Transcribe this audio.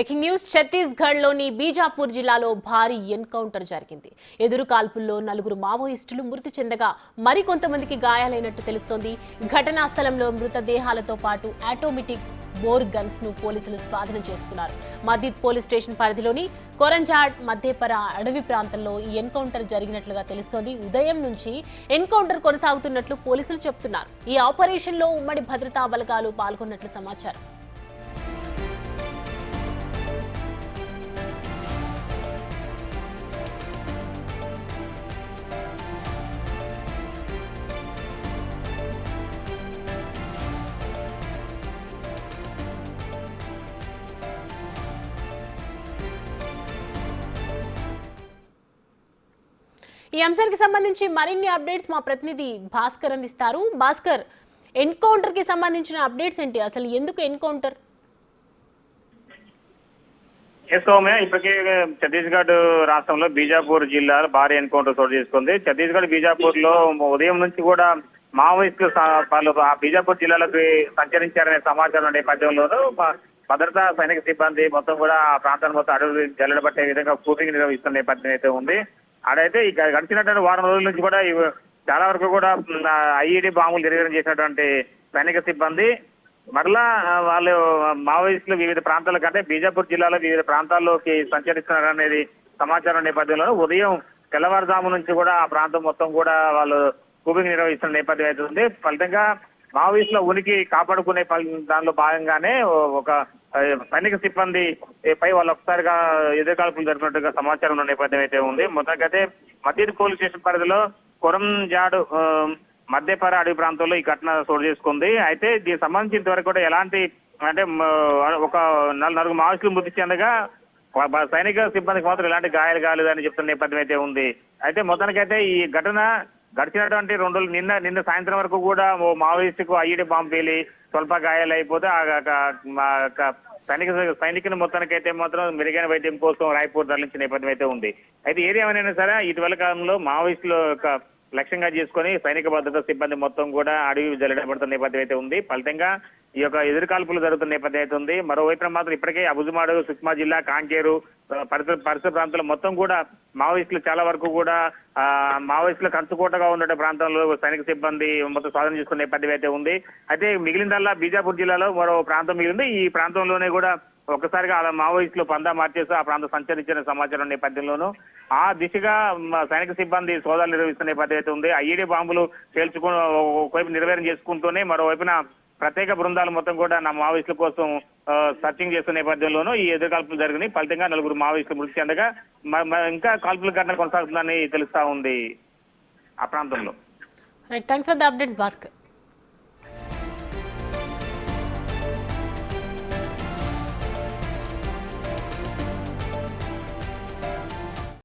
Breaking news ఛత్తీస్గఢ్లోని బీజాపూర్ జిల్లాలో భారీ ఎన్కౌంటర్ జరిగింది. ఎదురు కాల్పుల్లో 4 మావోయిస్టులు మృతి చెందగా మరికొంతమందికి గాయాలైనట్టు తెలుస్తోంది. ఘటనా స్థలంలో మృతదేహాలతో పాటు ఆటోమేటిక్ బోర్ గన్స్ ను పోలీసులు స్వాధీనం చేసుకున్నారు. మదీద్ పోలీస్ స్టేషన్ పరిధిలోని కొరంజాడ్ మధ్యపర అడవి ప్రాంతంలో ఈ ఎన్కౌంటర్ జరిగినట్లుగా తెలుస్తోంది. ఉదయం నుంచి ఎన్కౌంటర్ కొనసాగుతున్నట్లు పోలీసులు చెబుతున్నారు. ఈ ఆపరేషన్ లో ఉమ్మడి భద్రతా బలగాలు పాల్గొన్నట్లు సమాచారం. ఈ అంశానికి సంబంధించి మరిన్ని అప్డేట్స్ మా ప్రతినిధి భాస్కర్ అందిస్తారు. భాస్కర్, ఎన్కౌంటర్ కి సంబంధించిన అప్డేట్స్ ఏంటి? అసలు ఎందుకు ఎన్కౌంటర్? ఇప్పటికే ఛత్తీస్గఢ్ రాష్ట్రంలో బీజాపూర్ జిల్లాలో భారీ ఎన్కౌంటర్ చోటు చేసుకుంది. ఛత్తీస్గఢ్ బీజాపూర్ లో ఉదయం నుంచి కూడా మావోయిస్టులు వాళ్ళు బీజాపూర్ జిల్లాలోకి సంచరించారనే సమాచారం నేపథ్యంలోనూ భద్రతా సైనిక సిబ్బంది మొత్తం కూడా ఆ ప్రాంతాన్ని మొత్తం అడవులు జల్లెడబట్టే విధంగా కూటింగ్ నిర్వహిస్తున్న నేపథ్యం అయితే ఉంది. అడైతే ఇక గడిచినటువంటి వారం రోజుల నుంచి కూడా చాలా వరకు కూడా ఐఈడీ బాంబులు నిర్వహణ చేసినటువంటి సైనిక సిబ్బంది మరలా వాళ్ళు మావోయిస్టులు వివిధ ప్రాంతాల కంటే బీజాపూర్ జిల్లాలో వివిధ ప్రాంతాల్లోకి సంచరిస్తున్నారనేది సమాచారం నేపథ్యంలో ఉదయం తెల్లవారుజాము నుంచి కూడా ఆ ప్రాంతం మొత్తం కూడా వాళ్ళు కూబింగ్ నిర్వహిస్తున్న నేపథ్యం అయితే ఉంది. ఫలితంగా మావోయిస్టుల ఉనికి కాపాడుకునే దానిలో భాగంగానే ఒక సైనిక సిబ్బంది పై వాళ్ళు ఒకసారిగా ఎదురుకాల్పులు జరిపినట్టుగా సమాచారం ఉన్న నేపథ్యం అయితే ఉంది. మొత్తానికైతే మదీద్ పోలీస్ స్టేషన్ పరిధిలో కొరంజాడ్ మధ్యపర అడవి ప్రాంతంలో ఈ ఘటన చోటు చేసుకుంది. అయితే దీనికి సంబంధించి ఇంతవరకు కూడా ఎలాంటి అంటే ఒక 4 మావోయిస్టులు మృతి చెందగా సైనిక సిబ్బందికి మాత్రం ఎలాంటి గాయాలు కాలేదని చెప్తున్న నేపథ్యం అయితే ఉంది. అయితే మొత్తానికైతే ఈ ఘటన గడిచినటువంటి 2 రోజులు నిన్న సాయంత్రం వరకు కూడా ఓ మావోయిస్టుకు ఐఈడీ బాంబు పేలి స్వల్ప గాయాలు అయిపోతే సైనికుని మొత్తానికైతే మాత్రం మెరుగైన వైద్యం కోసం రాయ్పూర్ తరలించిన నేపథ్యం అయితే ఉంది. అయితే ఏది ఏమైనా సరే ఇటీవల కాలంలో మావోయిస్టులు లక్ష్యంగా చేసుకుని సైనిక భద్రతా సిబ్బంది మొత్తం కూడా అడవి జల్లెడబడుతున్న నేపథ్యం అయితే ఉంది. ఫలితంగా ఈ యొక్క ఎదురుకాల్పులు జరుగుతున్న నేపథ్యం అయితే ఉంది. మరోవైపున మాత్రం ఇప్పటికే అబుజుమాడు, సుక్మా జిల్లా, కాంకేరు పరిసర ప్రాంతాలు మొత్తం కూడా మావోయిస్టులు చాలా వరకు కూడా మావోయిస్టులు కంచుకోటగా ఉన్న ప్రాంతంలో సైనిక సిబ్బంది మొత్తం స్వాధీనం చేసుకున్న నేపథ్యం అయితే ఉంది. అయితే మిగిలిందల్లా బీజాపూర్ జిల్లాలో మరో ప్రాంతం మిగిలింది. ఈ ప్రాంతంలోనే కూడా ఒక్కసారిగా అలా మావోయిస్టులు పందా మార్చేసి ఆ ప్రాంతం సంచరించిన సమాచారం నేపథ్యంలోనూ ఆ దిశగా సైనిక సిబ్బంది సోదాలు నిర్వహిస్తున్న నేపథ్యం అయితే ఉంది. ఐఈడీ బాంబులు పేల్చుకుని ఒకవైపు నిర్వహణ చేసుకుంటూనే మరోవైపున ప్రత్యేక బృందాలు మొత్తం కూడా మావోయిస్టుల కోసం సర్చింగ్ చేస్తున్న నేపథ్యంలోనూ ఈ ఎదురుకాల్పులు జరిగినాయి. ఫలితంగా 4 మావోయిస్టులు మృతి చెందగా ఇంకా కాల్పుల ఘటన కొనసాగుతుందని తెలుస్తా ఉంది ఆ ప్రాంతంలో. Thanks for the updates Bhaskar.